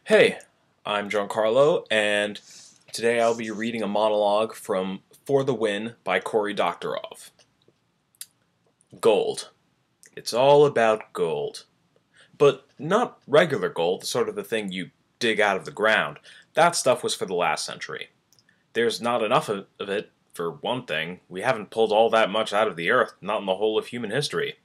Hey, I'm Giancarlo, and today I'll be reading a monologue from For the Win by Cory Doctorow. Gold. It's all about gold. But not regular gold, sort of the thing you dig out of the ground. That stuff was for the last century. There's not enough of it, for one thing. We haven't pulled all that much out of the earth, not in the whole of human history.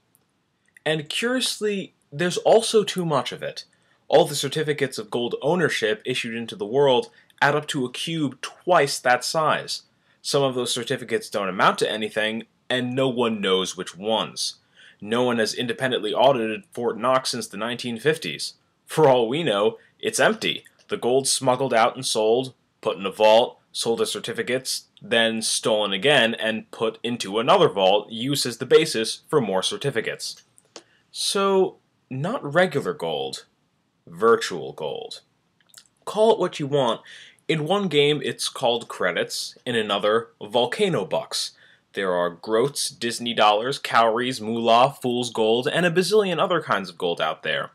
And curiously, there's also too much of it. All the certificates of gold ownership issued into the world add up to a cube twice that size. Some of those certificates don't amount to anything, and no one knows which ones. No one has independently audited Fort Knox since the 1950s. For all we know, it's empty. The gold's smuggled out and sold, put in a vault, sold as certificates, then stolen again and put into another vault, used as the basis for more certificates. So, not regular gold. Virtual gold. Call it what you want. In one game, it's called credits. In another, volcano bucks. There are groats, Disney dollars, cowries, moolah, fool's gold, and a bazillion other kinds of gold out there.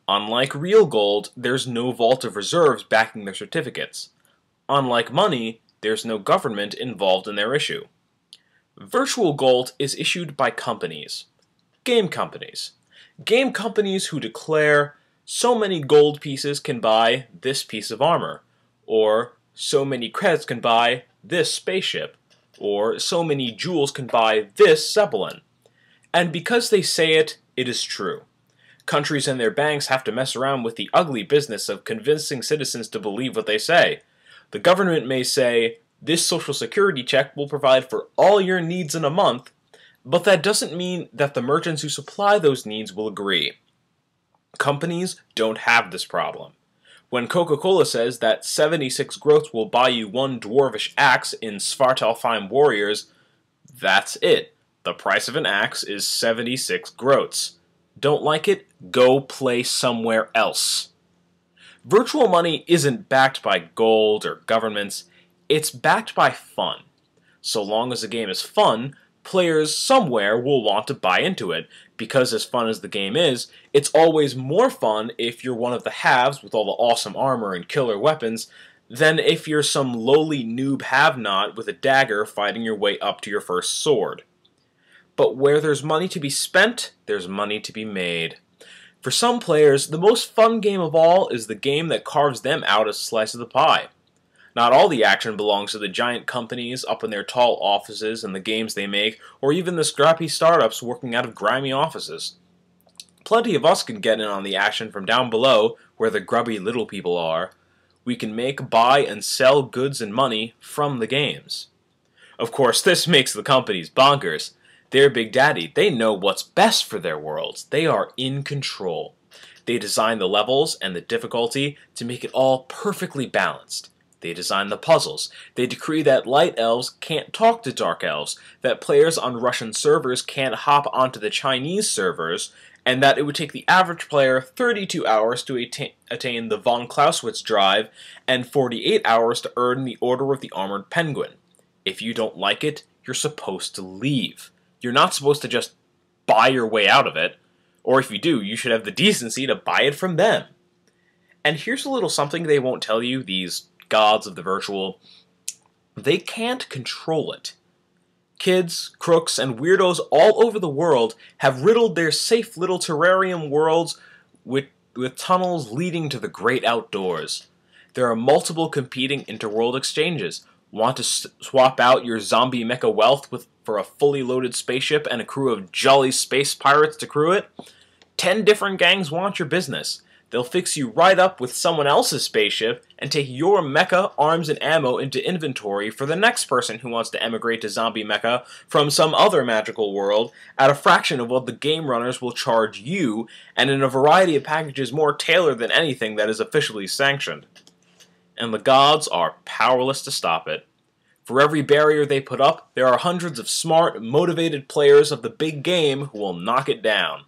Unlike real gold, there's no vault of reserves backing their certificates. Unlike money, there's no government involved in their issue. Virtual gold is issued by companies. Game companies. Game companies who declare, so many gold pieces can buy this piece of armor, or so many credits can buy this spaceship, or so many jewels can buy this zeppelin. And because they say it, it is true. Countries and their banks have to mess around with the ugly business of convincing citizens to believe what they say. The government may say, this social security check will provide for all your needs in a month, but that doesn't mean that the merchants who supply those needs will agree. Companies don't have this problem. When Coca-Cola says that 76 groats will buy you one dwarvish axe in Svartalfheim Warriors, that's it. The price of an axe is 76 groats. Don't like it? Go play somewhere else. Virtual money isn't backed by gold or governments. It's backed by fun. So long as the game is fun, players somewhere will want to buy into it, because as fun as the game is, it's always more fun if you're one of the haves with all the awesome armor and killer weapons than if you're some lowly noob have-not with a dagger fighting your way up to your first sword. But where there's money to be spent, there's money to be made. For some players, the most fun game of all is the game that carves them out a slice of the pie. Not all the action belongs to the giant companies up in their tall offices and the games they make, or even the scrappy startups working out of grimy offices. Plenty of us can get in on the action from down below, where the grubby little people are. We can make, buy, and sell goods and money from the games. Of course, this makes the companies bonkers. They're Big Daddy. They know what's best for their worlds. They are in control. They design the levels and the difficulty to make it all perfectly balanced. They design the puzzles. They decree that light elves can't talk to dark elves, that players on Russian servers can't hop onto the Chinese servers, and that it would take the average player 32 hours to attain the von Clausewitz drive and 48 hours to earn the Order of the Armored Penguin. If you don't like it, you're supposed to leave. You're not supposed to just buy your way out of it, or if you do, you should have the decency to buy it from them. And here's a little something they won't tell you, these gods of the virtual. They can't control it. Kids, crooks, and weirdos all over the world have riddled their safe little terrarium worlds with tunnels leading to the great outdoors. There are multiple competing interworld exchanges. Want to swap out your zombie mecha wealth for a fully loaded spaceship and a crew of jolly space pirates to crew it? 10 different gangs want your business. They'll fix you right up with someone else's spaceship and take your mecha, arms, and ammo into inventory for the next person who wants to emigrate to zombie mecha from some other magical world at a fraction of what the game runners will charge you, and in a variety of packages more tailored than anything that is officially sanctioned. And the gods are powerless to stop it. For every barrier they put up, there are hundreds of smart, motivated players of the big game who will knock it down.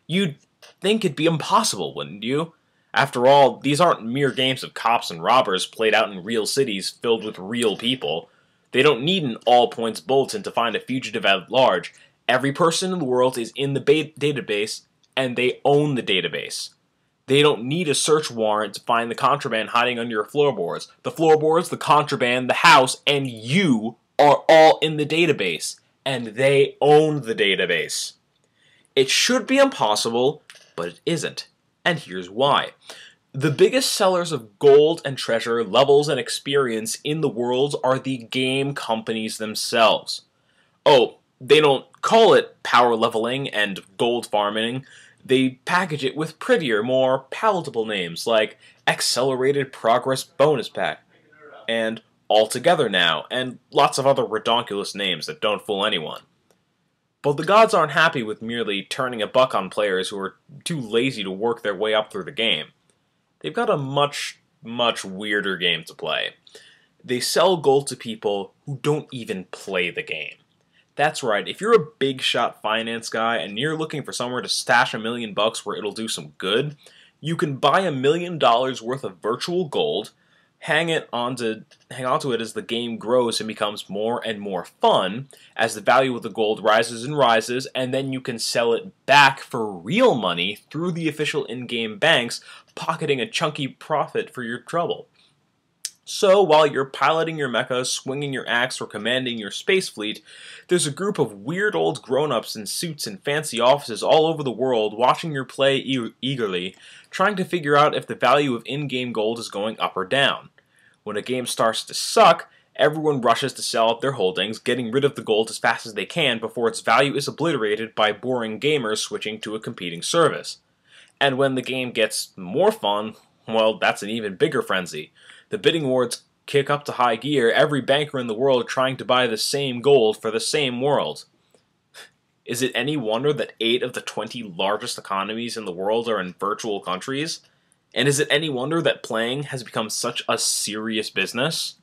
You'd think it'd be impossible, wouldn't you? After all, these aren't mere games of cops and robbers played out in real cities filled with real people. They don't need an all-points bulletin to find a fugitive at large. Every person in the world is in the database, and they own the database. They don't need a search warrant to find the contraband hiding under your floorboards. The floorboards, the contraband, the house, and you are all in the database. And they own the database. It should be impossible, but it isn't. And here's why. The biggest sellers of gold and treasure, levels and experience in the world are the game companies themselves. Oh, they don't call it power leveling and gold farming. They package it with prettier, more palatable names like Accelerated Progress Bonus Pack and All Together Now, and lots of other redonkulous names that don't fool anyone. But the gods aren't happy with merely turning a buck on players who are too lazy to work their way up through the game. They've got a much, much weirder game to play. They sell gold to people who don't even play the game. That's right, if you're a big shot finance guy and you're looking for somewhere to stash $1 million where it'll do some good, you can buy $1 million worth of virtual gold, hang onto it as the game grows and becomes more and more fun as the value of the gold rises and rises, and then you can sell it back for real money through the official in-game banks, pocketing a chunky profit for your trouble. So, while you're piloting your mecha, swinging your axe, or commanding your space fleet, there's a group of weird old grown-ups in suits and fancy offices all over the world watching your play eagerly, trying to figure out if the value of in-game gold is going up or down. When a game starts to suck, everyone rushes to sell up their holdings, getting rid of the gold as fast as they can before its value is obliterated by boring gamers switching to a competing service. And when the game gets more fun, well, that's an even bigger frenzy. The bidding wars kick up to high gear, every banker in the world trying to buy the same gold for the same world. Is it any wonder that 8 of the 20 largest economies in the world are in virtual countries? And is it any wonder that playing has become such a serious business?